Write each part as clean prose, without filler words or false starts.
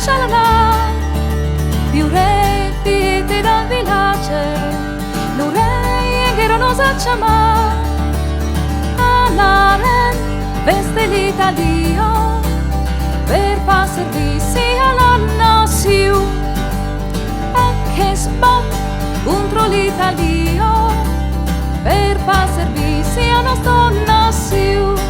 cialala, più re fiete dal villaggio, lo re che non sa chiamare, alla re veste l'Italia, per far servizi alla nazione, e che sbom contro l'Italia, per far servizi alla nostra nazione.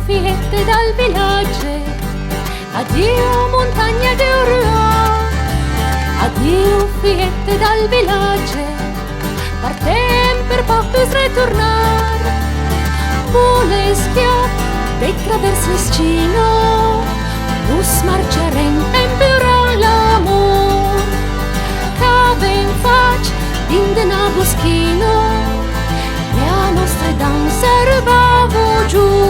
Fiette dal villaggio, addio montagna di Uruà, addio fiette dal villaggio, partem per poi ritornare, vuole schiaff dei traversi scino, bus marcerem empura l'amor, cave in faccia in dena buschino, e a nostre danze erbavo giù.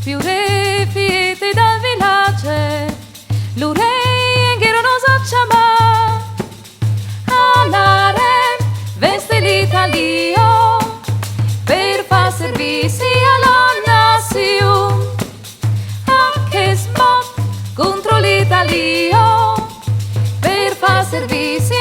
Più re fiete dal villaggio, lo re che non sa chiamare, alla re veste l'Italia, per far servizi alla nazione, a che sbot contro l'Italia, per far servizi